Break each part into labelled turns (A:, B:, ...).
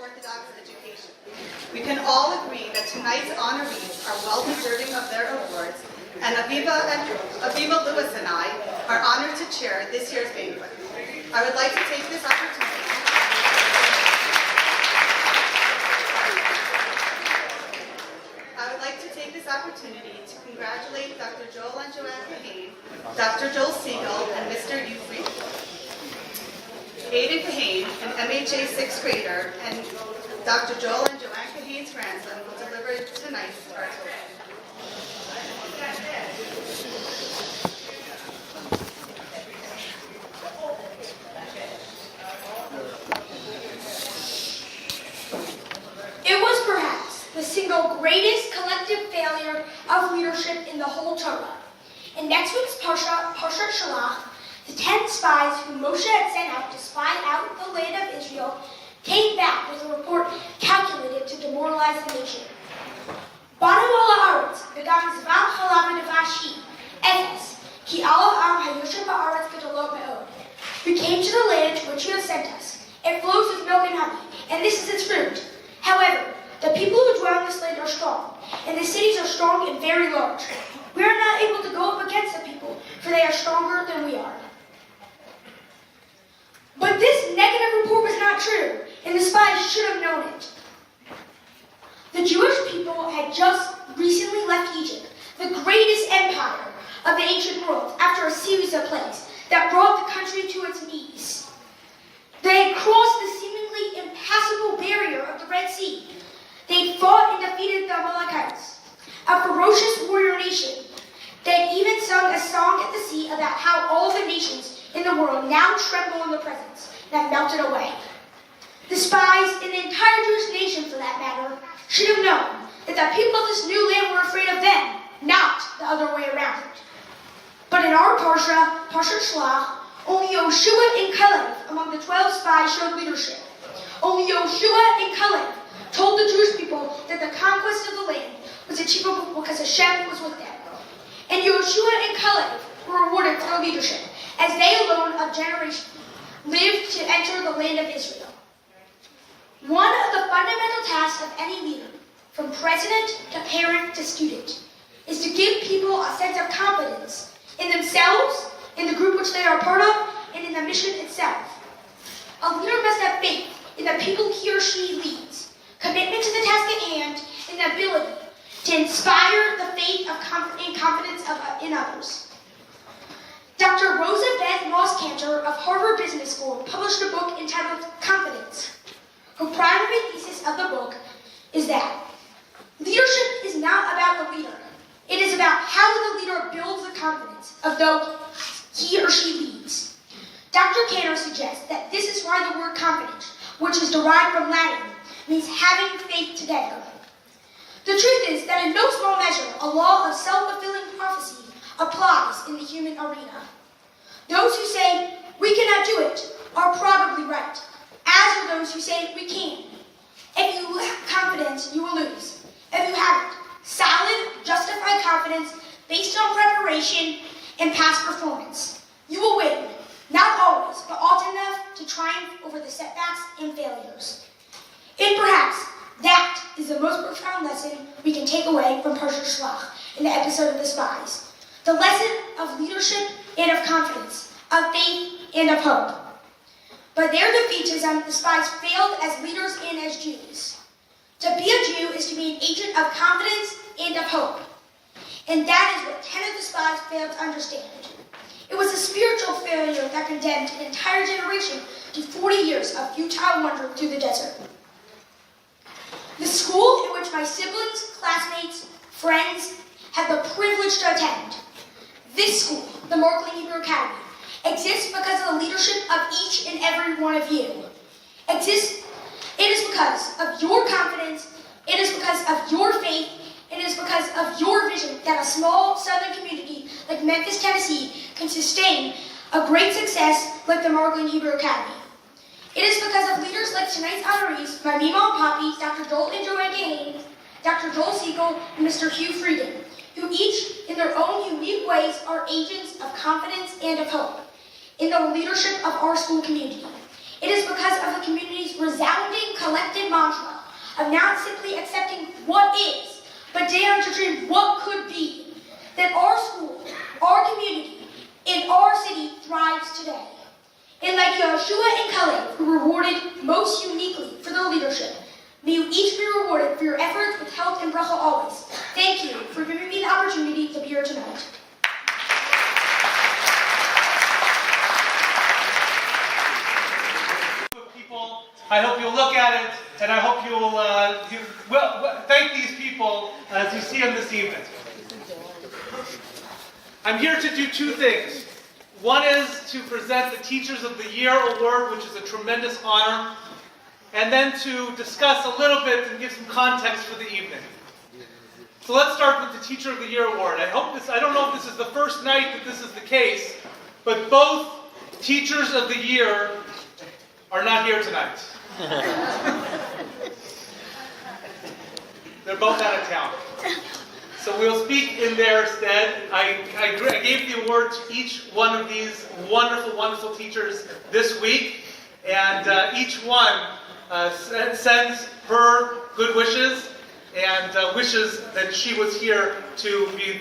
A: Orthodox education. We can all agree that tonight's honorees are well deserving of their awards, and Aviva Lewis and I are honored to chair this year's banquet. I would like to take this opportunity to congratulate Dr. Joel and Joanne Kahane, Dr. Joel Siegel, and Mr. Ufried. Aiden Kahane, an MHA 6th grader, and Dr. Joel and Joanne Kahane's grandson will deliver tonight's art tour.
B: It was perhaps the single greatest collective failure of leadership in the whole Torah. In next week's Parshat Shalach, the 10 spies whom Moshe had sent out to spy out the land of Israel came back with a report calculated to demoralize the nation. Banu ala haaretz v'gam zval chalav v'davashi efes ki ala am hayoshev ba'aretz gedolot me'od. We came to the land to which you have sent us. It flows with milk and honey, and this is its fruit. However, the people who dwell in this land are strong, and the cities are strong and very large. We are not able to go up against the people, for they are stronger than we are. But this negative report was not true, and the spies should have known it. The Jewish people had just recently left Egypt, the greatest empire of the ancient world, after a series of plagues that brought the country to its knees. They had crossed the seemingly impassable barrier of the Red Sea. They fought and defeated the Amalekites, a ferocious warrior nation. They had even sung a song at the sea about how all the nations in the world now tremble in the presence and have melted away. The spies, and the entire Jewish nation for that matter, should have known that the people of this new land were afraid of them, not the other way around. But in our Parshat Shalach, only Yoshua and Caleb among the 12 spies showed leadership. Only Yoshua and Caleb told the Jewish people that the conquest of the land was achievable because Hashem was with them. And Yoshua and Caleb were rewarded for their leadership, as they alone of generation lived to enter the land of Israel. One of the fundamental tasks of any leader, from president to parent to student, is to give people a sense of confidence in themselves, in the group which they are a part of, and in the mission itself. A leader must have faith in the people he or she leads, commitment to the task at hand, and the ability to inspire the faith and confidence in others. Dr. Rosa Beth Moss-Cantor of Harvard Business School published a book entitled Confidence. Her primary thesis of the book is that leadership is not about the leader. It is about how the leader builds the confidence of those he or she leads. Dr. Cantor suggests that this is why the word confidence, which is derived from Latin, means having faith together. The truth is that in no small measure, a law of self-fulfilling prophecy applies in the human arena. Those who say, we cannot do it, are probably right, as are those who say, we can. If you lack confidence, you will lose. If you have it, solid, justified confidence based on preparation and past performance, you will win, not always, but often enough to triumph over the setbacks and failures. And perhaps that is the most profound lesson we can take away from Parshat Shalach in the episode of the spies. The lesson of leadership and of confidence, of faith and of hope. By their defeatism, the spies failed as leaders and as Jews. To be a Jew is to be an agent of confidence and of hope. And that is what 10 of the spies failed to understand. It was a spiritual failure that condemned an entire generation to 40 years of futile wandering through the desert. The school in which my siblings, classmates, friends have the privilege to attend, this school, the Markling Hebrew Academy, exists because of the leadership of each and every one of you. It is because of your confidence, it is because of your faith, it is because of your vision that a small southern community like Memphis, Tennessee can sustain a great success like the Markling Hebrew Academy. It is because of leaders like tonight's honorees, my Mima and Poppy, Dr. Joel and Joanne Kahane, Dr. Joel Siegel, and Mr. Hugh Frieden, who each, in their own unique ways, are agents of confidence and of hope in the leadership of our school community. It is because of the community's resounding collective not simply accepting what is, but daring to dream what could be. That our school, our community, and our city thrives today. And like Yeshua and Caleb, who were rewarded most uniquely for their leadership, may you each be rewarded for your efforts with health and bracha always. Thank you for giving me the opportunity to be here tonight.
C: People, I hope you'll look at it, and I hope you'll thank these people as you see them this evening. I'm here to do two things. One is to present the Teachers of the Year Award, which is a tremendous honor, and then to discuss a little bit and give some context for the evening. So let's start with the Teacher of the Year Award. I don't know if this is the first night that this is the case, but both Teachers of the Year are not here tonight. They're both out of town. So we'll speak in their stead. I gave the award to each one of these wonderful, wonderful teachers this week, and each one sends her good wishes and wishes that she was here to be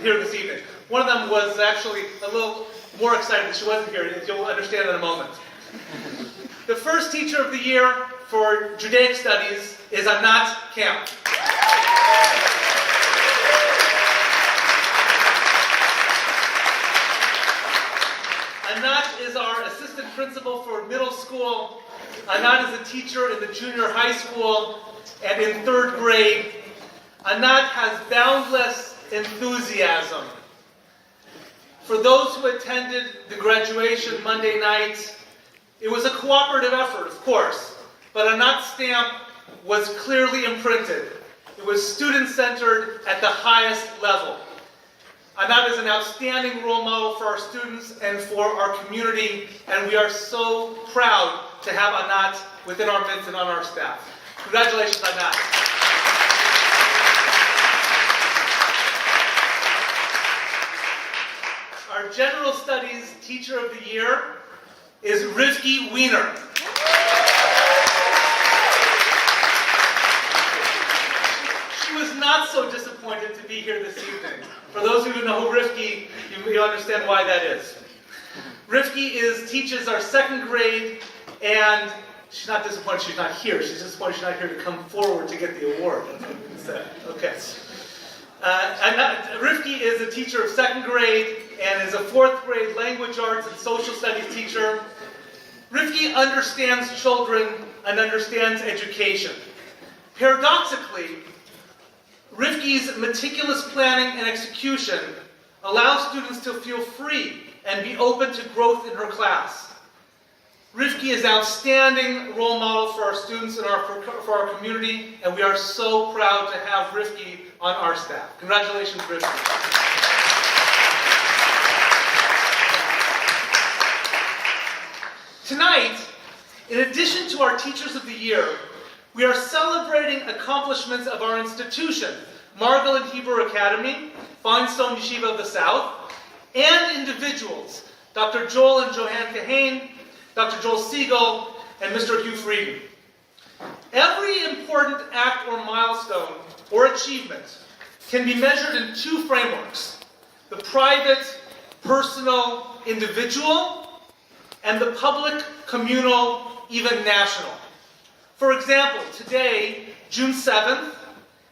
C: here this evening. One of them was actually a little more excited that she wasn't here, as you'll understand in a moment. The first Teacher of the Year for Judaic Studies is Anat Camp. Anat is our assistant principal for middle school. Anat is a teacher in the junior high school and in third grade. Anat has boundless enthusiasm. For those who attended the graduation Monday night, it was a cooperative effort, of course, but Anat's stamp was clearly imprinted. It was student-centered at the highest level. Anat is an outstanding role model for our students and for our community, and we are so proud to have Anat within our midst and on our staff. Congratulations, Anat. Our General Studies Teacher of the Year is Rivki Wiener. She was not so disappointed to be here this evening. For those who don't know who Rivki, you understand why that is. Rivki teaches our second grade, and she's not disappointed she's not here. She's disappointed she's not here to come forward to get the award. That's what you said. Okay. Rivki is a teacher of second grade and is a fourth grade language arts and social studies teacher. Rivki understands children and understands education. Paradoxically, Rivki's meticulous planning and execution allows students to feel free and be open to growth in her class. Rivki is an outstanding role model for our students and for our community, and we are so proud to have Rivki on our staff. Congratulations, Rivki. Tonight, in addition to our Teachers of the Year, we are celebrating accomplishments of our institution, Margolin Hebrew Academy, Feinstone Yeshiva of the South, and individuals, Dr. Joel and Johann Kahane, Dr. Joel Siegel, and Mr. Hugh Frieden. Every important act or milestone or achievement can be measured in two frameworks: the private, personal, individual, and the public, communal, even national. For example, today, June 7th,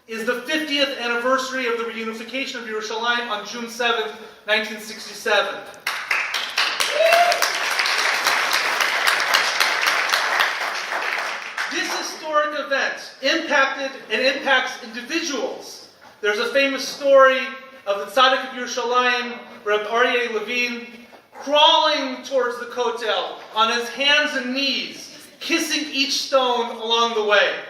C: is the 50th anniversary of the reunification of Yerushalayim on June 7th, 1967. This historic event impacted and impacts individuals. There's a famous story of the Tzaddik of Yerushalayim, Reb Aryeh Levine, crawling towards the Kotel on his hands and knees, kissing each stone along the way.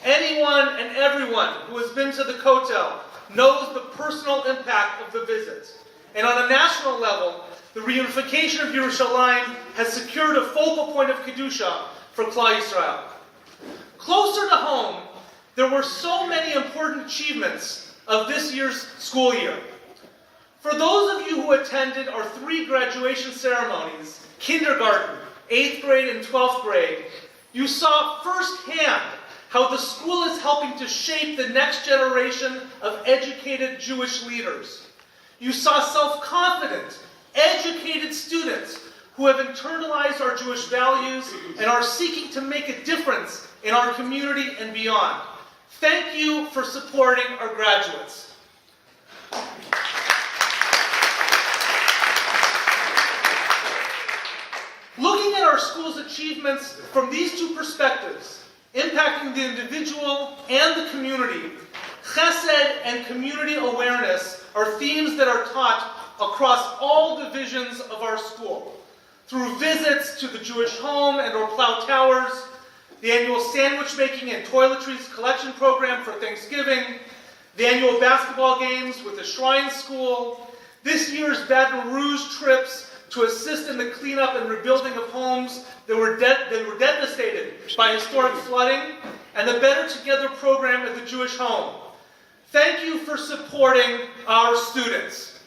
C: Anyone and everyone who has been to the Kotel knows the personal impact of the visit. And on a national level, the reunification of Yerushalayim has secured a focal point of Kedusha for Klal Yisrael. Closer to home, there were so many important achievements of this year's school year. For those of you who attended our 3 graduation ceremonies, kindergarten, 8th grade and 12th grade, you saw firsthand how the school is helping to shape the next generation of educated Jewish leaders. You saw self-confident, educated students who have internalized our Jewish values and are seeking to make a difference in our community and beyond. Thank you for supporting our graduates. Looking at our school's achievements from these two perspectives, impacting the individual and the community, chesed and community awareness are themes that are taught across all divisions of our school. Through visits to the Jewish home and or Plow Towers, the annual sandwich making and toiletries collection program for Thanksgiving, the annual basketball games with the Shrine School, this year's Baton Rouge trips to assist in the cleanup and rebuilding of homes that were devastated by historic flooding, and the Better Together program at the Jewish home. Thank you for supporting our students.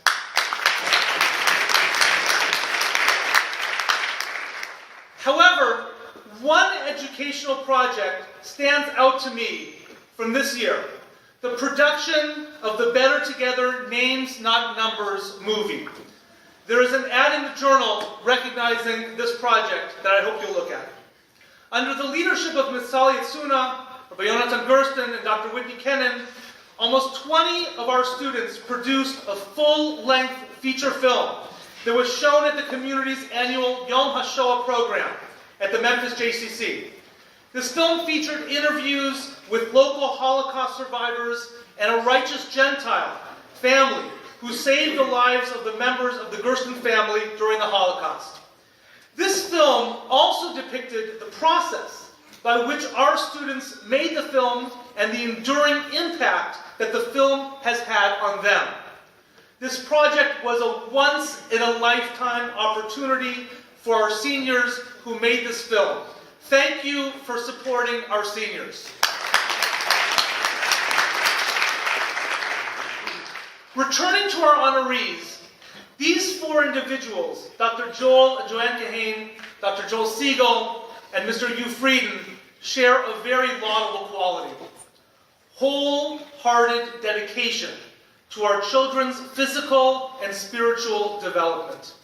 C: However, one educational project stands out to me from this year: the production of the Better Together Names Not Numbers movie. There is an ad in the journal recognizing this project that I hope you'll look at. Under the leadership of Ms. Sally Atsuna, Rabbi Yonatan Gersten, and Dr. Whitney Kennan, almost 20 of our students produced a full-length feature film that was shown at the community's annual Yom HaShoah program at the Memphis JCC. This film featured interviews with local Holocaust survivors and a righteous Gentile family who saved the lives of the members of the Gersten family during the Holocaust. This film also depicted the process by which our students made the film and the enduring impact that the film has had on them. This project was a once-in-a-lifetime opportunity for our seniors who made this film. Thank you for supporting our seniors. Returning to our honorees, these four individuals, Dr. Joel and Joanne Kahane, Dr. Joel Siegel, and Mr. Hugh Frieden, share a very laudable quality: wholehearted dedication to our children's physical and spiritual development.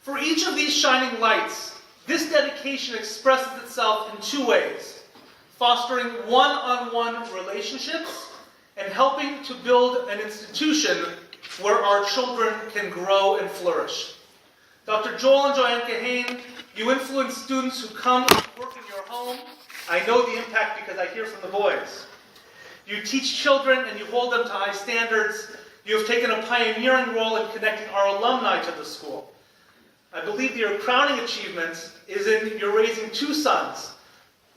C: For each of these shining lights, this dedication expresses itself in two ways: fostering one-on-one relationships and helping to build an institution where our children can grow and flourish. Dr. Joel and Joanne Kahane, you influence students who come to work in your home. I know the impact because I hear from the boys. You teach children and you hold them to high standards. You have taken a pioneering role in connecting our alumni to the school. I believe your crowning achievement is in your raising two sons,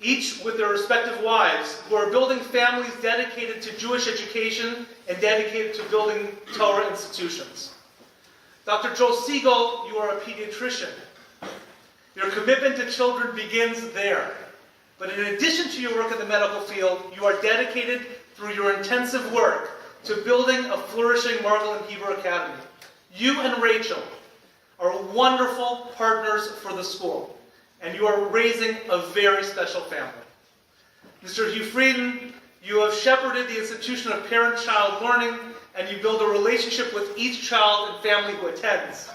C: each with their respective wives, who are building families dedicated to Jewish education and dedicated to building Torah institutions. Dr. Joel Siegel, you are a pediatrician. Your commitment to children begins there. But in addition to your work in the medical field, you are dedicated through your intensive work to building a flourishing Margolin Hebrew Academy. You and Rachel are wonderful partners for the school, and you are raising a very special family. Mr. Hugh Frieden, you have shepherded the institution of parent-child learning, and you build a relationship with each child and family who attends.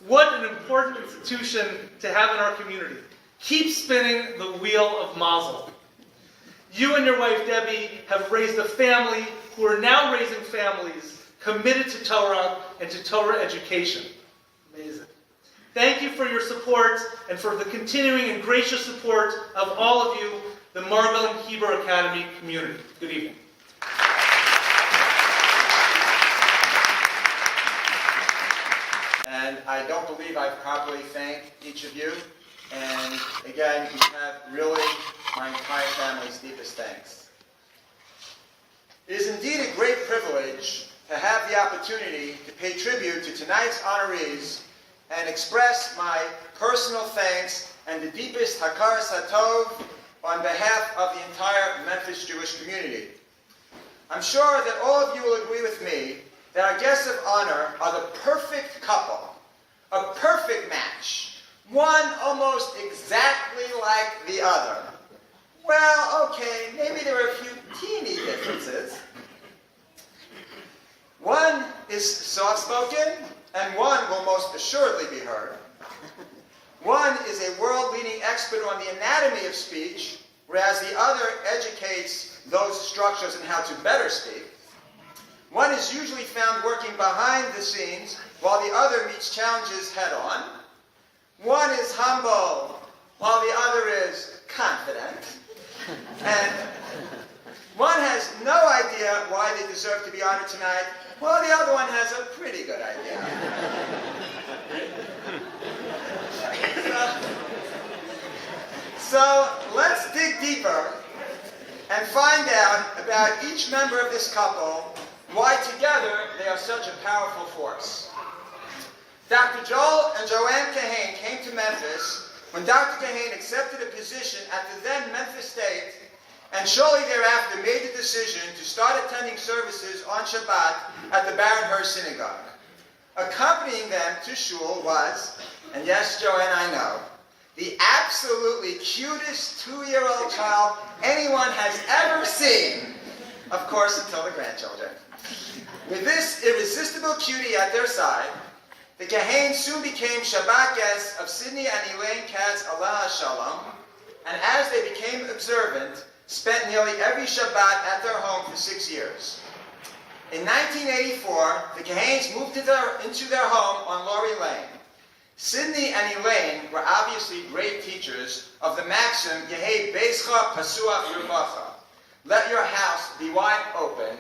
C: What an important institution to have in our community. Keep spinning the wheel of Mazel. You and your wife Debbie have raised a family who are now raising families committed to Torah and to Torah education. Amazing. Thank you for your support and for the continuing and gracious support of all of you, the Margolin Hebrew Academy community. Good evening.
D: And I don't believe I've properly thanked each of you. And again, you have really my entire family's deepest thanks. It is indeed a great privilege to have the opportunity to pay tribute to tonight's honorees and express my personal thanks and the deepest hakaras hatov on behalf of the entire Memphis Jewish community. I'm sure that all of you will agree with me that our guests of honor are the perfect couple, a perfect match, one almost exactly like the other. Well, okay, maybe there are a few teeny differences. One is soft-spoken, and one will most assuredly be heard. One is a world-leading expert on the anatomy of speech, whereas the other educates those structures and how to better speak. One is usually found working behind the scenes, while the other meets challenges head-on. One is humble, while the other is confident. And one has no idea why they deserve to be honored tonight, while the other one has a pretty good idea. So let's dig deeper and find out about each member of this couple, why together they are such a powerful force. Dr. Joel and Joanne Kahane came to Memphis when Dr. Kahane accepted a position at the then Memphis State, and shortly thereafter made the decision to start attending services on Shabbat at the Baron-Hirsch Synagogue. Accompanying them to shul was, and yes, Joanne, I know, the absolutely cutest 2-year-old child anyone has ever seen, of course, until the grandchildren. With this irresistible cutie at their side, the Kahanes soon became Shabbat guests of Sidney and Elaine Katz Alaha Shalom, and as they became observant, spent nearly every Shabbat at their home for 6 years. In 1984, the Kahanes moved into their home on Laurie Lane. Sidney and Elaine were obviously great teachers of the maxim, Yehei Beischa Pasuach Yervacha, let your house be wide open,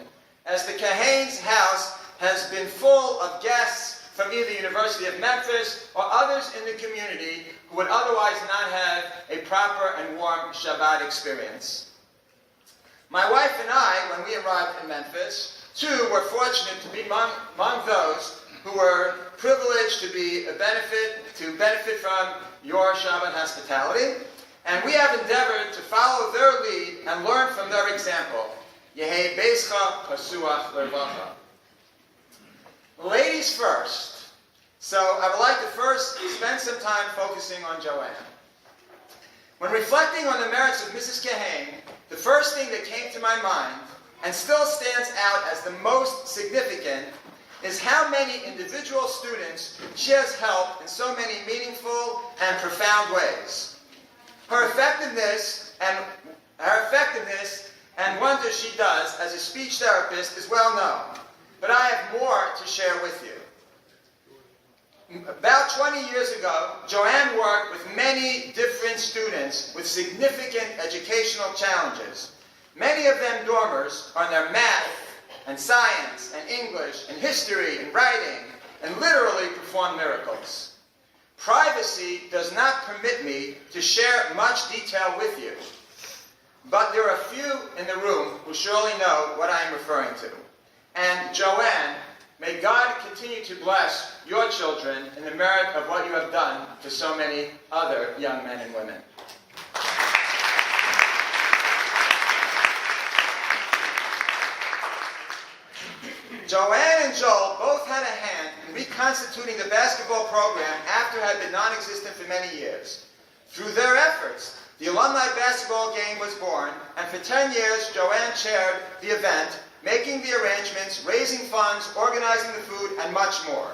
D: as the Kahanes' house has been full of guests from either the University of Memphis or others in the community who would otherwise not have a proper and warm Shabbat experience. My wife and I, when we arrived in Memphis, too, were fortunate to be among those who were privileged to benefit from your Shabbat hospitality, and we have endeavored to follow their lead and learn from their example. Yehei Beischa Pasuach Lervacha. Ladies first. So I would like to first spend some time focusing on Joanne. When reflecting on the merits of Mrs. Kahane, the first thing that came to my mind, and still stands out as the most significant, is how many individual students she has helped in so many meaningful and profound ways. Her effectiveness and wonders she does as a speech therapist is well known, but I have more to share with you. About 20 years ago, Joanne worked with many different students with significant educational challenges. Many of them dormers on their math and science and English and history and writing, and literally perform miracles. Privacy does not permit me to share much detail with you, but there are a few in the room who surely know what I am referring to. And Joanne, may God continue to bless your children in the merit of what you have done to so many other young men and women. Joanne and Joel both had a hand in reconstituting the basketball program after it had been non-existent for many years. Through their efforts, the alumni basketball game was born, and for 10 years, Joanne chaired the event, making the arrangements, raising funds, organizing the food, and much more.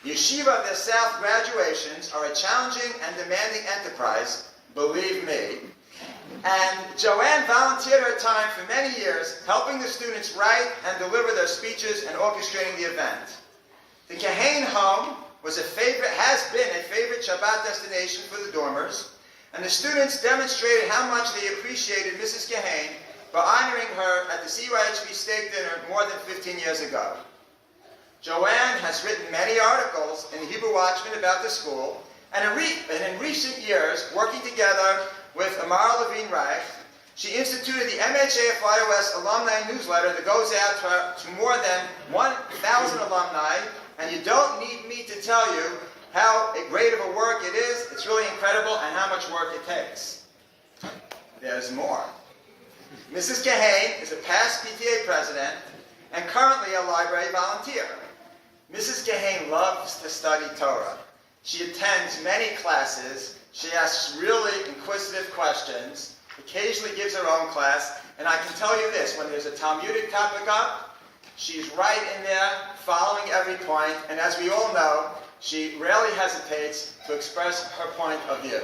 D: Yeshiva of the South graduations are a challenging and demanding enterprise, believe me. And Joanne volunteered her time for many years, helping the students write and deliver their speeches and orchestrating the event. The Kahane home has been a favorite Shabbat destination for the dormers, and the students demonstrated how much they appreciated Mrs. Kahane by honoring her at the CYHB steak dinner more than 15 years ago. Joanne has written many articles in the Hebrew Watchman about the school, and in recent years, working together with Amara Levine Reich, she instituted the MHAFIOS alumni newsletter that goes out to more than 1,000 alumni, and you don't need me to tell you how great of a work it is. It's really incredible, and how much work it takes. There's more. Mrs. Kahane is a past PTA president and currently a library volunteer. Mrs. Kahane loves to study Torah. She attends many classes. She asks really inquisitive questions. occasionally gives her own class, and I can tell you this, when there's a Talmudic topic up, she's right in there, following every point, and as we all know, she rarely hesitates to express her point of view.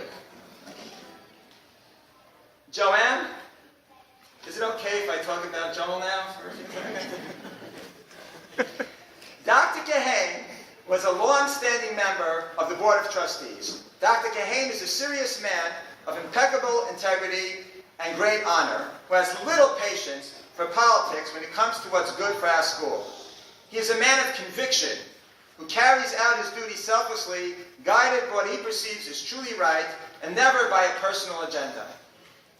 D: Joanne, is it okay if I talk about Joel now for a few seconds? Dr. Kahane was a long-standing member of the Board of Trustees. Dr. Kahane is a serious man of impeccable integrity and great honor, who has little patience for politics when it comes to what's good for our school. He is a man of conviction, who carries out his duty selflessly, guided by what he perceives as truly right, and never by a personal agenda.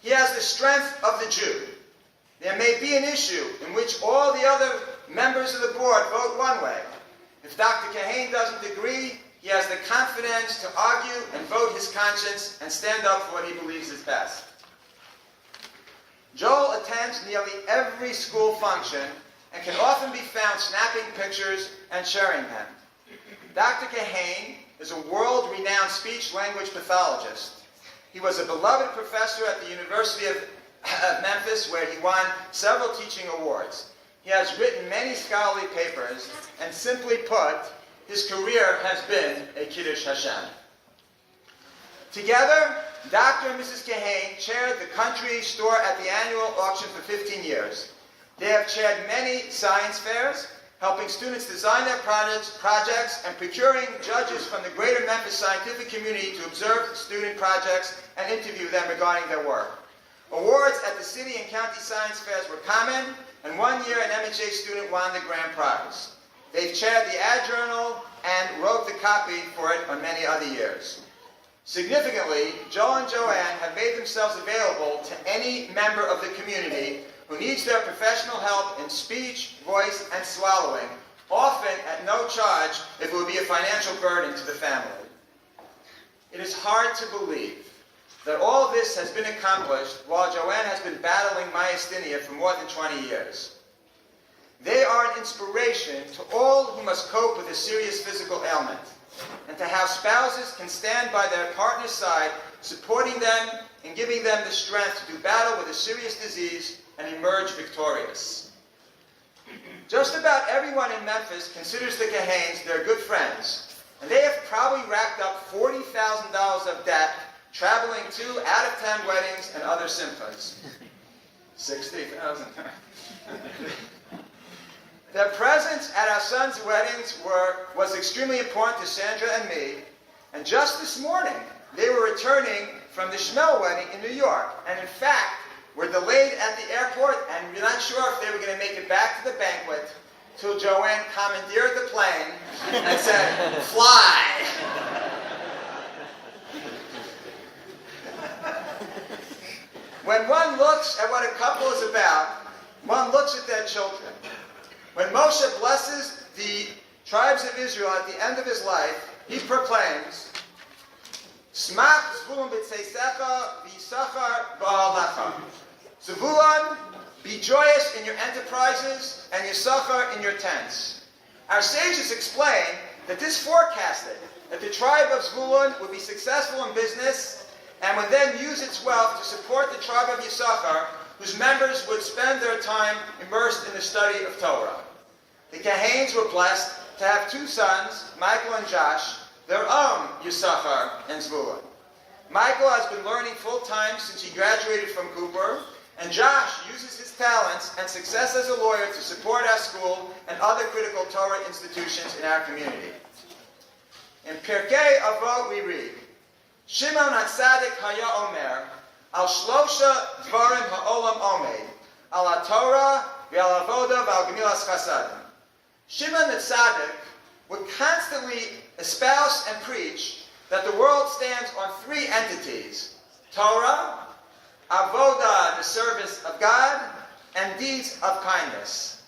D: He has the strength of the Jew. There may be an issue in which all the other members of the board vote one way. If Dr. Kahane doesn't agree, he has the confidence to argue and vote his conscience and stand up for what he believes is best. Joel attends nearly every school function and can often be found snapping pictures and sharing them. Dr. Kahane is a world-renowned speech-language pathologist. He was a beloved professor at the University of Memphis, where he won several teaching awards. He has written many scholarly papers, and simply put, his career has been a Kiddush Hashem. Together, Dr. and Mrs. Kahane chaired the country store at the annual auction for 15 years. They have chaired many science fairs, helping students design their projects and procuring judges from the greater Memphis scientific community to observe student projects and interview them regarding their work. Awards at the city and county science fairs were common, and one year an MHA student won the grand prize. They've chaired the Ad Journal and wrote the copy for it on many other years. Significantly, Joel and Joanne have made themselves available to any member of the community who needs their professional help in speech, voice, and swallowing, often at no charge if it would be a financial burden to the family. It is hard to believe that all this has been accomplished while Joanne has been battling myasthenia for more than 20 years. They are an inspiration to all who must cope with a serious physical ailment, and to how spouses can stand by their partner's side, supporting them and giving them the strength to do battle with a serious disease and emerge victorious. Just about everyone in Memphis considers the Kahanes their good friends, and they have probably racked up $40,000 of debt traveling to out-of-town weddings and other symphonies. 60,000. Their presence at our sons' weddings was extremely important to Sandra and me, and just this morning they were returning from the Schmel wedding in New York, and in fact were delayed at the airport, and we're not sure if they were going to make it back to the banquet till Joanne commandeered the plane and said, "Fly!" When one looks at what a couple is about, one looks at their children. When Moshe blesses the tribes of Israel at the end of his life, he proclaims, "Smach Zvulun b'tzeisecha v'yisachar ba'alecha." Zvulun, be joyous in your enterprises, and Yisachar in your tents. Our sages explain that this forecasted that the tribe of Zvulun would be successful in business and would then use its wealth to support the tribe of Yisachar, whose members would spend their time immersed in the study of Torah. The Kahanes were blessed to have two sons, Michael and Josh, their own Yisachar and Zvulun. Michael has been learning full-time since he graduated from Cooper, and Josh uses his talents and success as a lawyer to support our school and other critical Torah institutions in our community. In Pirkei Avot we read, Shimon HaTzadik haya omer, al shlosha dvarim ha'olam omed, al ha'Torah ve'al avoda ve'al gemilas chasadim. Shimon the Tzaddik would constantly espouse and preach that the world stands on three entities: Torah, avoda, the service of God, and deeds of kindness.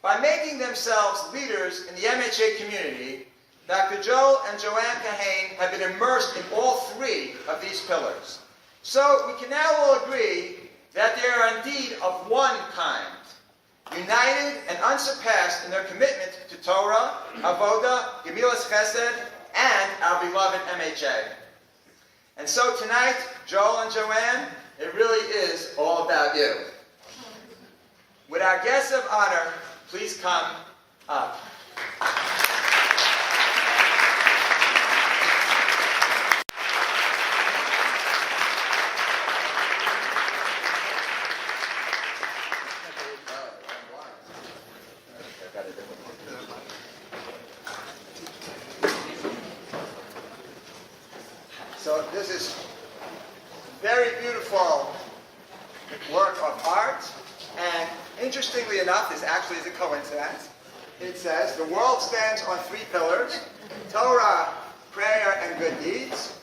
D: By making themselves leaders in the MHA community, Dr. Joel and Joanne Kahane have been immersed in all three of these pillars. So we can now all agree that they are indeed of one kind, united and unsurpassed in their commitment to Torah, Avoda, Gemilas Chesed, and our beloved MHA. And so tonight, Joel and Joanne, It really is all about you. Would our guests of honor please come up? So this is very beautiful work of art, and interestingly enough, this actually is a coincidence. It says, the world stands on three pillars: Torah, prayer, and good deeds.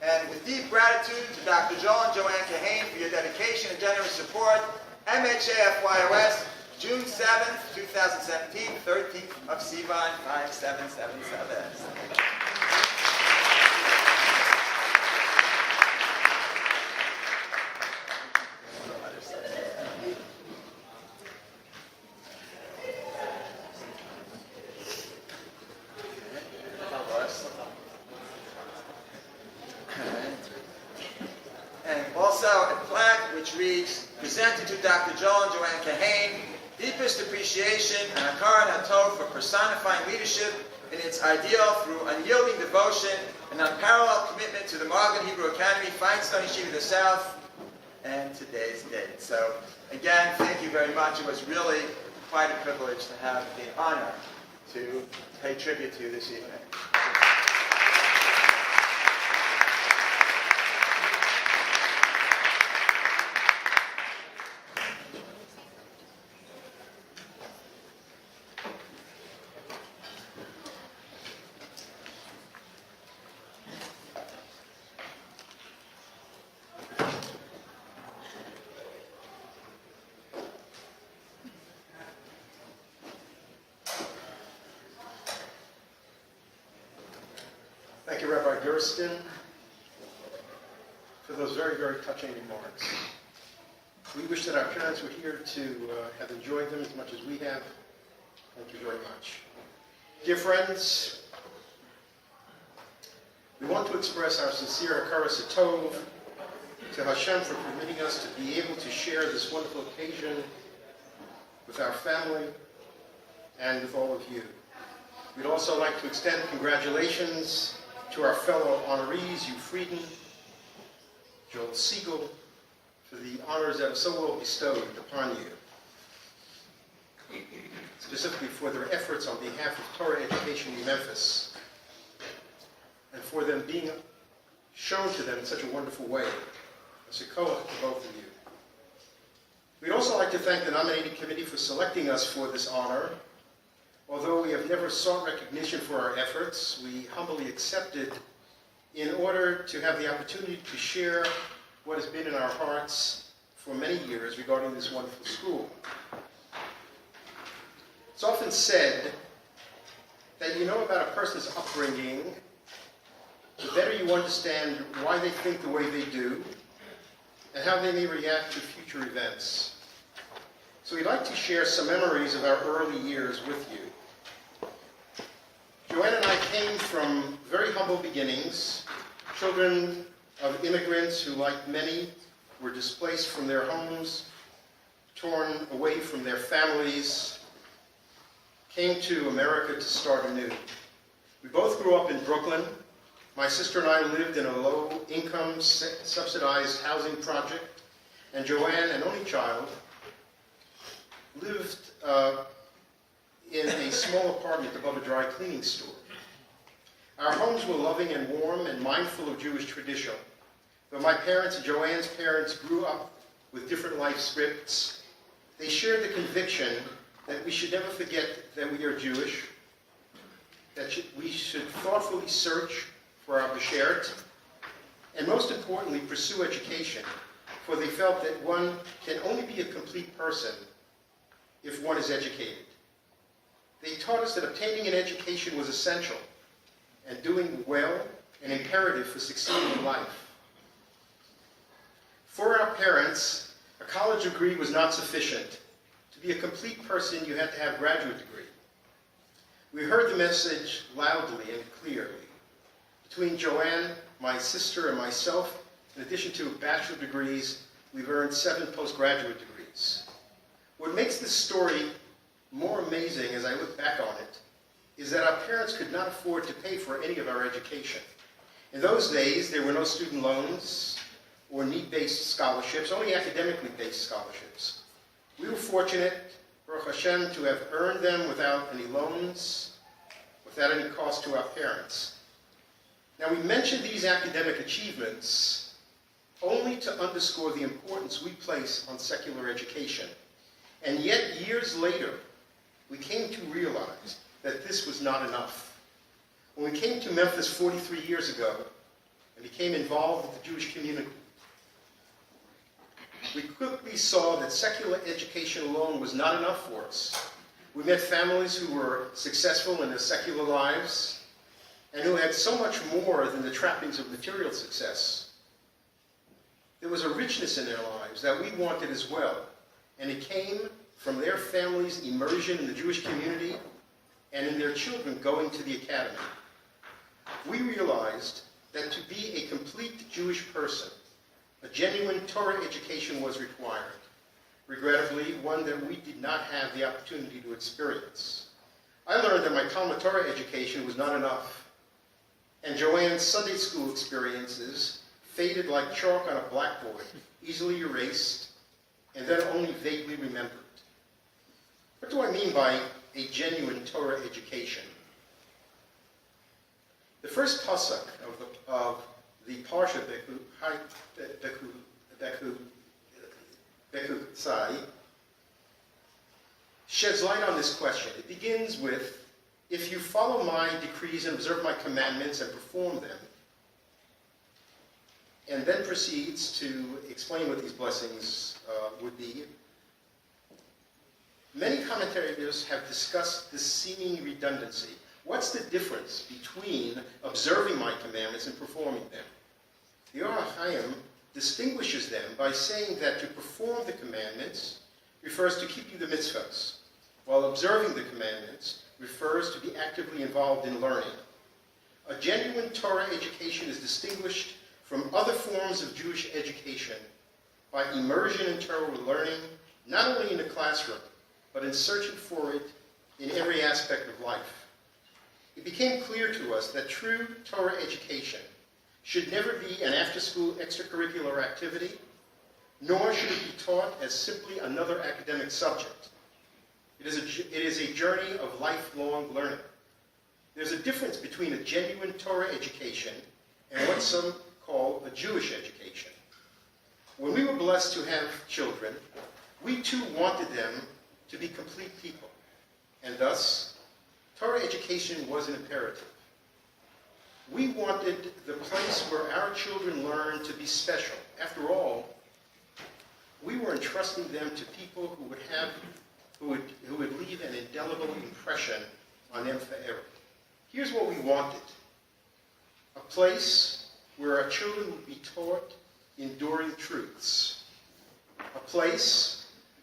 D: And with deep gratitude to Dr. Joel and Joanne Kahane for your dedication and generous support, MHAFYOS, June 7th, 2017, 13th of Sivan, 5777. And also a plaque which reads, presented to Dr. Joel and Joanne Kahane, deepest appreciation and Hakarat Hatov for personifying leadership in its ideal through unyielding devotion and unparalleled commitment to the Margaret Hebrew Academy, Feinstein Yeshiva of the South, and today's date. So again, thank you very much. It was really quite a privilege to have the honor to pay tribute to you this evening.
E: Thank you, Rabbi Gersten, for those very, very touching remarks. We wish that our parents were here to have enjoyed them as much as we have. Thank you very much. Dear friends, we want to express our sincere hakaras hatov to Hashem for permitting us to be able to share this wonderful occasion with our family and with all of you. We'd also like to extend congratulations to our fellow honorees, Hugh Frieden, Joel Siegel, for the honors that are so well bestowed upon you, specifically for their efforts on behalf of Torah Education in Memphis, and for them being shown to them in such a wonderful way. It's a koach to both of you. We'd also like to thank the nominating committee for selecting us for this honor. Although we have never sought recognition for our efforts, we humbly accepted in order to have the opportunity to share what has been in our hearts for many years regarding this wonderful school. It's often said that you know about a person's upbringing, the better you understand why they think the way they do and how they may react to future events. So we'd like to share some memories of our early years with you. Joanne and I came from very humble beginnings, children of immigrants who, like many, were displaced from their homes, torn away from their families, came to America to start anew. We both grew up in Brooklyn. My sister and I lived in a low-income, subsidized housing project, and Joanne, an only child, lived in a small apartment above a dry cleaning store. Our homes were loving and warm and mindful of Jewish tradition. Though my parents and Joanne's parents grew up with different life scripts, they shared the conviction that we should never forget that we are Jewish, that we should thoughtfully search for our beshert, and most importantly, pursue education, for they felt that one can only be a complete person if one is educated. They taught us that obtaining an education was essential, and doing well an imperative for succeeding in life. For our parents, a college degree was not sufficient. To be a complete person, you had to have a graduate degree. We heard the message loudly and clearly. Between Joanne my sister and myself, in addition to bachelor degrees, we've earned 7 postgraduate degrees. What makes this story more amazing as I look back on it is that our parents could not afford to pay for any of our education. In those days, there were no student loans or need-based scholarships, only academically based scholarships. We were fortunate, Baruch Hashem, to have earned them without any loans, without any cost to our parents. Now, we mention these academic achievements only to underscore the importance we place on secular education. And yet, years later, we came to realize that this was not enough. When we came to Memphis 43 years ago and became involved with the Jewish community, we quickly saw that secular education alone was not enough for us. We met families who were successful in their secular lives and who had so much more than the trappings of material success. There was a richness in their lives that we wanted as well, and it came from their families' immersion in the Jewish community and in their children going to the academy. We realized that to be a complete Jewish person, a genuine Torah education was required. Regrettably, one that we did not have the opportunity to experience. I learned that my Talmud Torah education was not enough, and Joanne's Sunday school experiences faded like chalk on a blackboard, easily erased, and then only vaguely remembered. What do I mean by a genuine Torah education? The first pasuk of the Parsha Bechutzai sheds light on this question. It begins with, if you follow my decrees and observe my commandments and perform them, and then proceeds to explain what these blessings would be. Many commentators have discussed this seeming redundancy. What's the difference between observing my commandments and performing them? The Or HaChaim distinguishes them by saying that to perform the commandments refers to keeping the mitzvahs, while observing the commandments refers to be actively involved in learning. A genuine Torah education is distinguished from other forms of Jewish education by immersion in Torah learning, not only in the classroom, but in searching for it in every aspect of life. It became clear to us that true Torah education should never be an after-school extracurricular activity, nor should it be taught as simply another academic subject. It is a journey of lifelong learning. There's a difference between a genuine Torah education and what some call a Jewish education. When we were blessed to have children, we too wanted them to be complete people, and thus, Torah education was an imperative. We wanted the place where our children learned to be special. After all, we were entrusting them to people who would leave an indelible impression on them forever. Here's what we wanted: a place where our children would be taught enduring truths, a place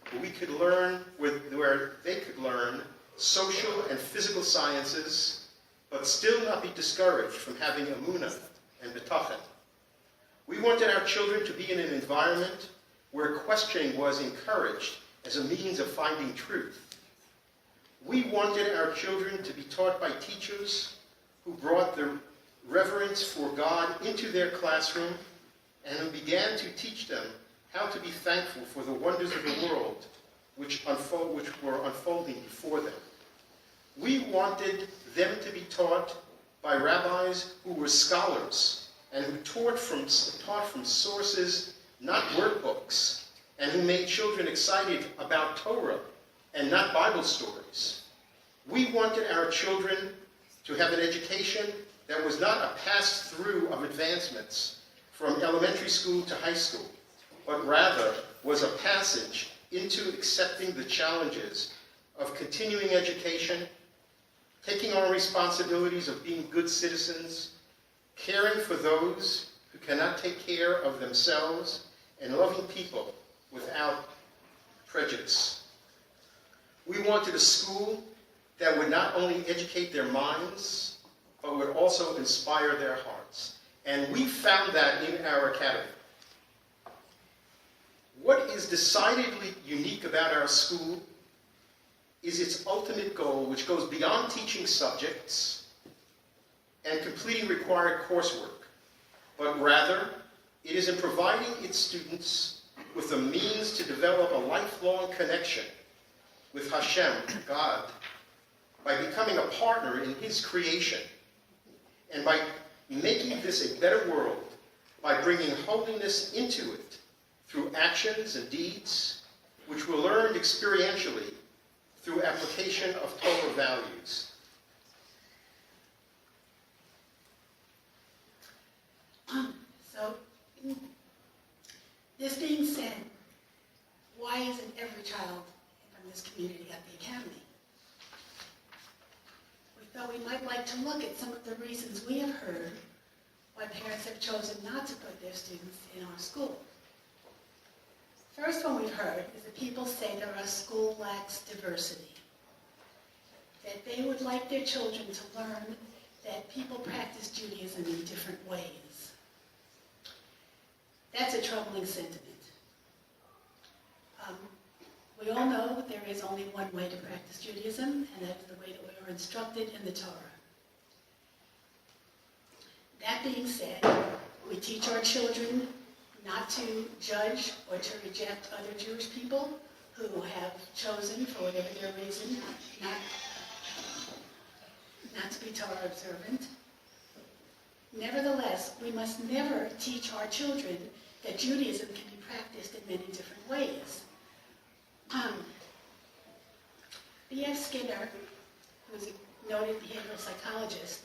E: where we could learn, where they could learn social and physical sciences, but still not be discouraged from having emunah and bitachon. We wanted our children to be in an environment where questioning was encouraged as a means of finding truth. We wanted our children to be taught by teachers who brought the reverence for God into their classroom and who began to teach them how to be thankful for the wonders of the world which were unfolding before them. We wanted them to be taught by rabbis who were scholars and who taught from sources, not workbooks, and who made children excited about Torah and not Bible stories. We wanted our children to have an education that was not a pass-through of advancements from elementary school to high school, but rather was a passage into accepting the challenges of continuing education, taking on responsibilities of being good citizens, caring for those who cannot take care of themselves, and loving people without prejudice. We wanted a school that would not only educate their minds, but would also inspire their hearts. And we found that in our academy. What is decidedly unique about our school is its ultimate goal, which goes beyond teaching subjects and completing required coursework, but rather it is in providing its students with the means to develop a lifelong connection with Hashem, God, by becoming a partner in His creation, and by making this a better world, by bringing holiness into it through actions and deeds, which were learned experientially through application of Torah values.
F: So, this being said, why isn't every child from this community at the academy? We thought we might like to look at some of the reasons we have heard why parents have chosen not to put their students in our school. First one we've heard is that people say that our school lacks diversity, that they would like their children to learn that people practice Judaism in different ways. That's a troubling sentiment. We all know that there is only one way to practice Judaism, and that is the way that we are instructed in the Torah. That being said, we teach our children not to judge or to reject other Jewish people who have chosen, for whatever their reason, not to be Torah observant. Nevertheless, we must never teach our children that Judaism can be practiced in many different ways. B.F. Skinner, who is a noted behavioral psychologist,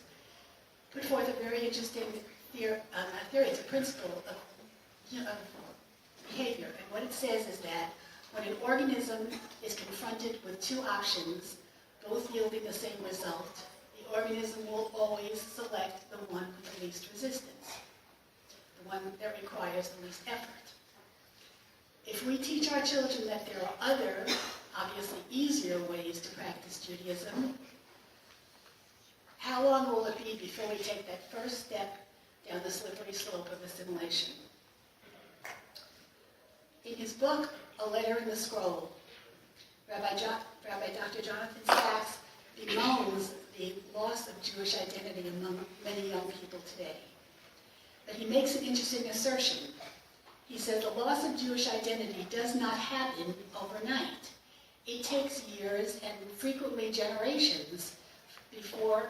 F: put forth a very interesting theory. It's a principle of behavior. And what it says is that when an organism is confronted with two options, both yielding the same result, the organism will always select the one with the least resistance, the one that requires the least effort. If we teach our children that there are other, obviously easier ways to practice Judaism, how long will it be before we take that first step down the slippery slope of assimilation? In his book, A Letter in the Scroll, Rabbi Dr. Jonathan Sachs bemoans the loss of Jewish identity among many young people today. But he makes an interesting assertion. He says the loss of Jewish identity does not happen overnight. It takes years and frequently generations before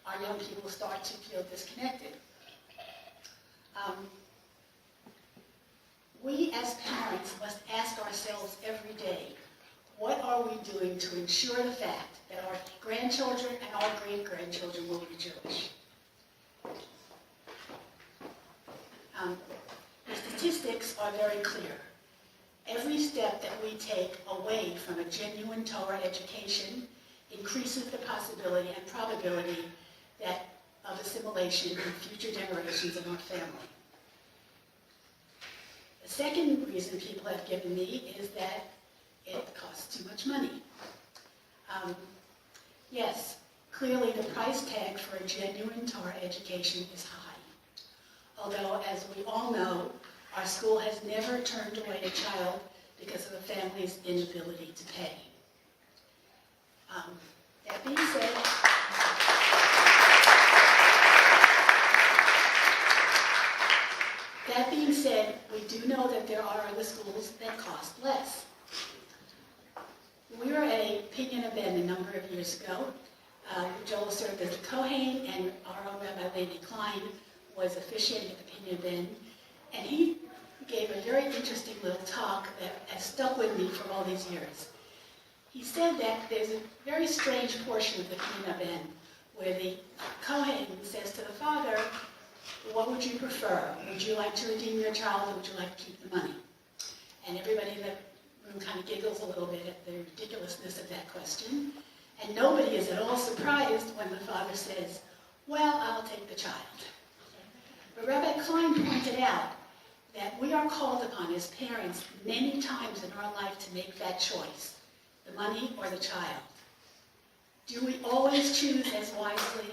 F: our young people start to feel disconnected. We as parents must ask ourselves every day, what are we doing to ensure the fact that our grandchildren and our great-grandchildren will be Jewish? The statistics are very clear. Every step that we take away from a genuine Torah education increases the possibility and probability of assimilation in future generations in our family. The second reason people have given me is that it costs too much money. Yes, clearly the price tag for a genuine Torah education is high. Although, as we all know, our school has never turned away a child because of a family's inability to pay. That being said, we do know that there are other schools that cost less. We were at a Pinyon event a number of years ago. Joel served as a Kohen, and our own Rabbi Levi Klein was officiating at the Pinyon event, and he gave a very interesting little talk that has stuck with me for all these years. He said that there's a very strange portion of the Pinyon event where the Kohen says to the father, what would you prefer? Would you like to redeem your child, or would you like to keep the money? And everybody in the room kind of giggles a little bit at the ridiculousness of that question. And nobody is at all surprised when the father says, well, I'll take the child. But Rabbi Klein pointed out that we are called upon as parents many times in our life to make that choice, the money or the child. Do we always choose as wisely?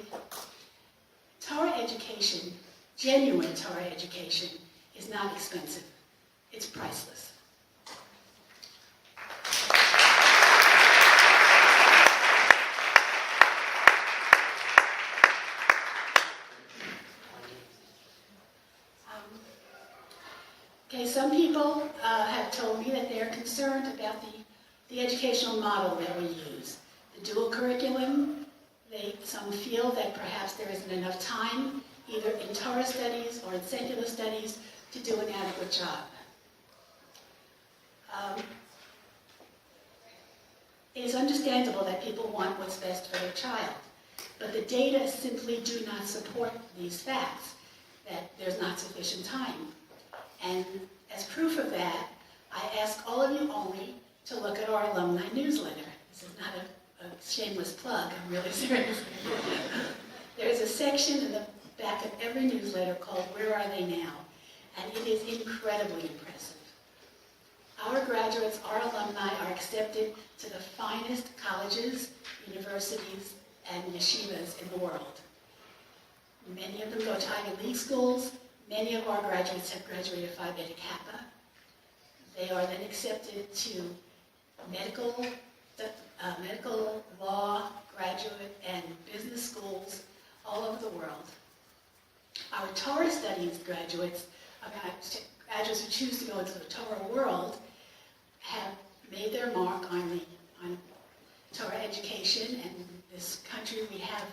F: Torah education Genuine Torah education is not expensive. It's priceless. Okay, some people have told me that they're concerned about the educational model that we use. The dual curriculum, some feel that perhaps there isn't enough time, either in Torah studies or in secular studies, to do an adequate job. It is understandable that people want what's best for their child, but the data simply do not support these facts, that there's not sufficient time. And as proof of that, I ask all of you only to look at our alumni newsletter. This is not a shameless plug, I'm really serious. There's a section in the back of every newsletter called Where Are They Now? And it is incredibly impressive. Our graduates, our alumni, are accepted to the finest colleges, universities, and yeshivas in the world. Many of them go to Ivy League schools. Many of our graduates have graduated Phi Beta Kappa. They are then accepted to medical, law, graduate, and business schools all over the world. Our Torah studies graduates who choose to go into the Torah world, have made their mark on Torah education. And in this country, we have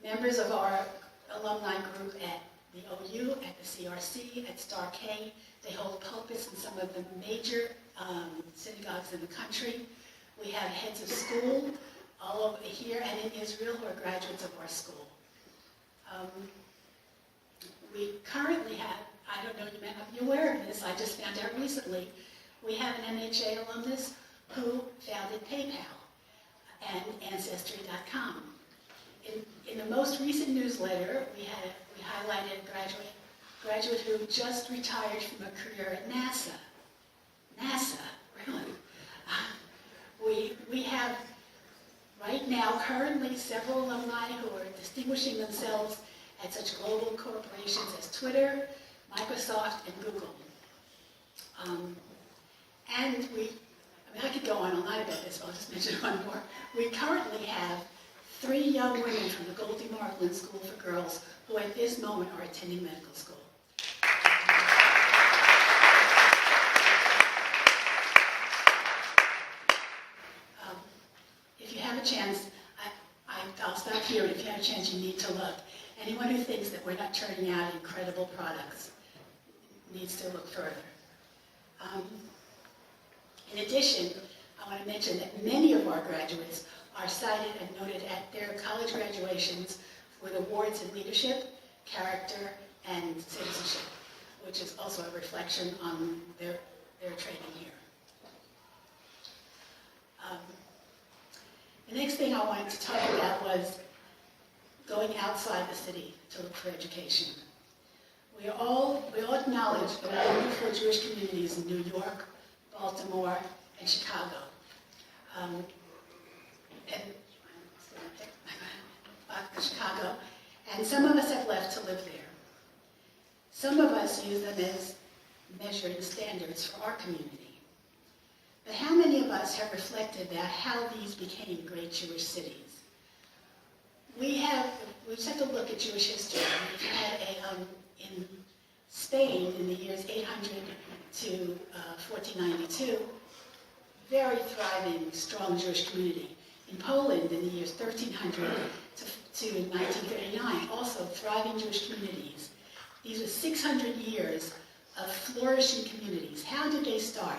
F: members of our alumni group at the OU, at the CRC, at Star K. They hold pulpits in some of the major synagogues in the country. We have heads of school all over here and in Israel who are graduates of our school. We currently have, I don't know, you may not be aware of this, I just found out recently, we have an MHA alumnus who founded PayPal and Ancestry.com. In the most recent newsletter, we highlighted a graduate who just retired from a career at NASA. NASA, really? We have right now currently several alumni who are distinguishing themselves at such global corporations as Twitter, Microsoft, and Google. I could go on all night about this, but I'll just mention one more. We currently have 3 young women from the Goldie Margolin School for Girls who at this moment are attending medical school. If you have a chance, I'll stop here, but if you have a chance, you need to look. Anyone who thinks that we're not turning out incredible products needs to look further. In addition, I want to mention that many of our graduates are cited and noted at their college graduations with awards in leadership, character, and citizenship, which is also a reflection on their training here. The next thing I wanted to talk about was going outside the city to look for education. We all acknowledge the wonderful Jewish communities in New York, Baltimore, and Chicago. Chicago, and some of us have left to live there. Some of us use them as measuring standards for our community. But how many of us have reflected about how these became great Jewish cities? We just have to look at Jewish history. We've had in Spain in the years 800 to 1492, very thriving, strong Jewish community. In Poland in the years 1300 to 1939, also thriving Jewish communities. These were 600 years of flourishing communities. How did they start?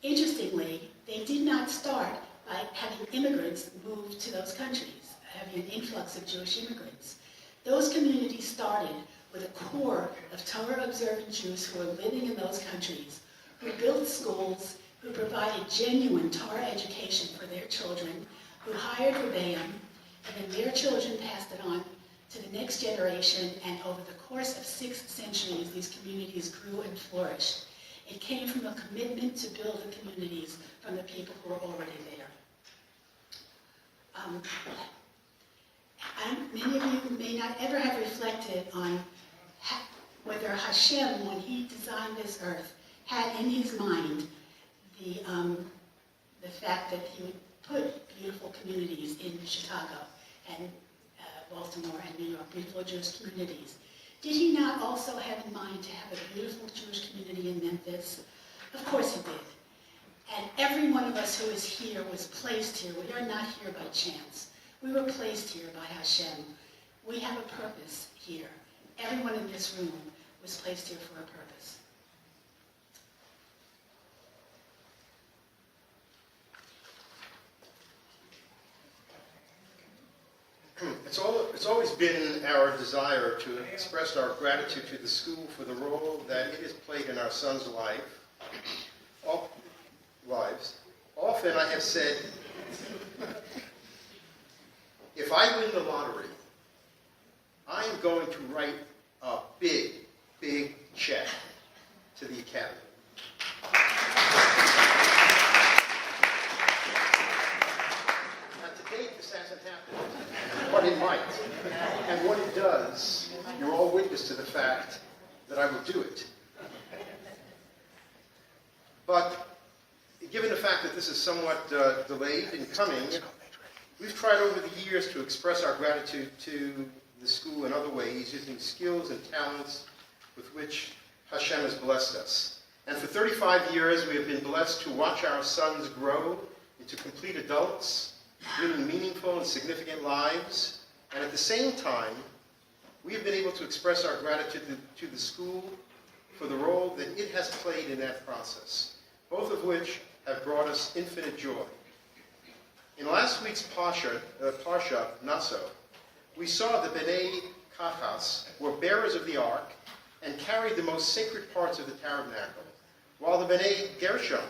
F: Interestingly, they did not start by having immigrants move to those countries, having an influx of Jewish immigrants. Those communities started with a core of Torah-observant Jews who were living in those countries, who built schools, who provided genuine Torah education for their children, who hired rebbeim, and then their children passed it on to the next generation, and over the course of 6 centuries, these communities grew and flourished. It came from a commitment to build the communities from the people who were already there. Many of you may not ever have reflected on whether Hashem, when he designed this earth, had in his mind the fact that he would put beautiful communities in Chicago and Baltimore and New York, beautiful Jewish communities. Did he not also have in mind to have a beautiful Jewish community in Memphis? Of course he did. And every one of us who is here was placed here. We are not here by chance. We were placed here by Hashem. We have a purpose here. Everyone in this room was placed here for a purpose.
E: It's always been our desire to express our gratitude to the school for the role that it has played in our sons' lives. Often I have said, if I win the lottery, I am going to write a big, big check to the Academy. Now, to date, this hasn't happened, but it might. And when it does, you're all witness to the fact that I will do it. But given the fact that this is somewhat delayed in coming, we've tried over the years to express our gratitude to the school in other ways, using skills and talents with which Hashem has blessed us. And for 35 years, we have been blessed to watch our sons grow into complete adults, living meaningful and significant lives. And at the same time, we have been able to express our gratitude to the school for the role that it has played in that process, both of which have brought us infinite joy. In last week's Parsha, Naso, we saw the B'nai Kachas were bearers of the ark and carried the most sacred parts of the tabernacle, while the B'nai Gershon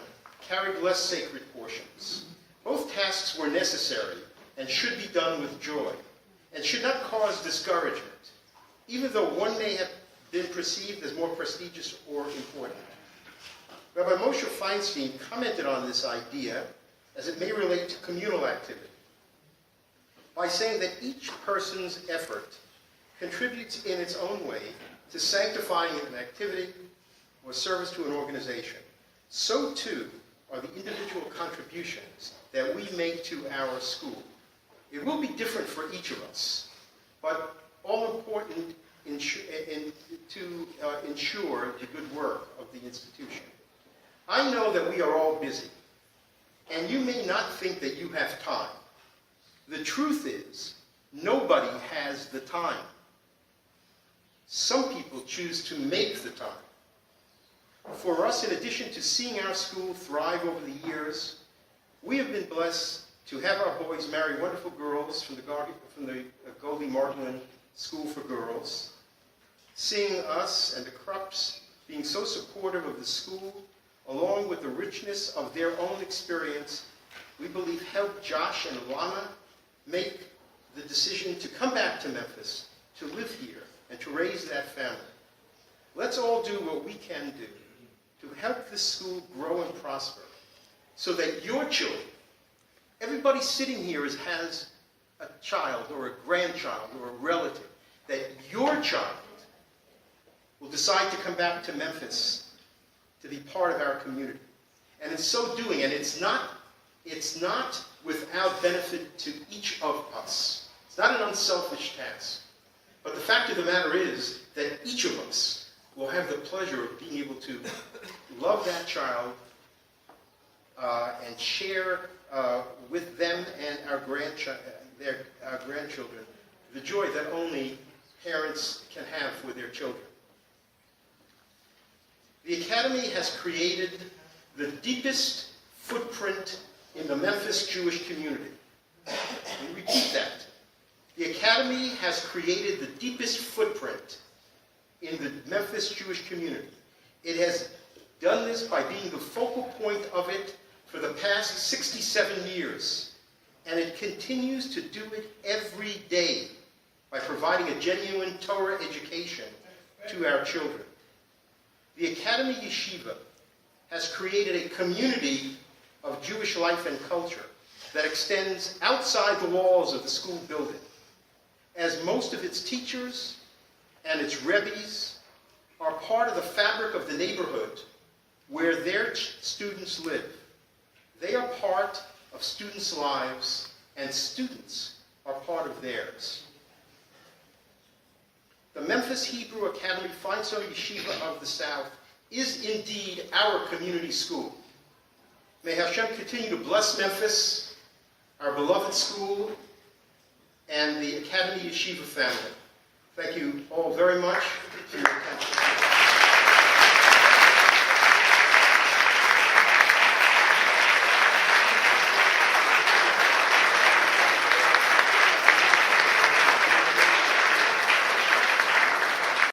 E: carried less sacred portions. Both tasks were necessary and should be done with joy, and should not cause discouragement, even though one may have been perceived as more prestigious or important. Rabbi Moshe Feinstein commented on this idea as it may relate to communal activity by saying that each person's effort contributes in its own way to sanctifying an activity or service to an organization. So too are the individual contributions that we make to our school. It will be different for each of us, but all important to ensure the good work of the institution. I know that we are all busy, and you may not think that you have time. The truth is, nobody has the time. Some people choose to make the time. For us, in addition to seeing our school thrive over the years, we have been blessed to have our boys marry wonderful girls from the Goldie Margolin School for Girls. Seeing us and the Krupps being so supportive of the school, along with the richness of their own experience, we believe helped Josh and Lana make the decision to come back to Memphis, to live here, and to raise that family. Let's all do what we can do to help this school grow and prosper, so that your children, everybody sitting here has a child or a grandchild or a relative, that your child will decide to come back to Memphis to be part of our community. And in so doing, and it's not without benefit to each of us. It's not an unselfish task. But the fact of the matter is that each of us will have the pleasure of being able to love that child and share with them and our grandchildren the joy that only parents can have with their children. The Academy has created the deepest footprint in the Memphis Jewish community. Let me repeat that. The Academy has created the deepest footprint in the Memphis Jewish community. It has done this by being the focal point of it for the past 67 years. And it continues to do it every day by providing a genuine Torah education to our children. The Academy Yeshiva has created a community of Jewish life and culture that extends outside the walls of the school building, as most of its teachers and its rebbes are part of the fabric of the neighborhood where their students live. They are part of students' lives, and students are part of theirs. The Memphis Hebrew Academy Feinstein Yeshiva of the South is indeed our community school. May Hashem continue to bless Memphis, our beloved school, and the Academy Yeshiva family. Thank you all very much for your attention.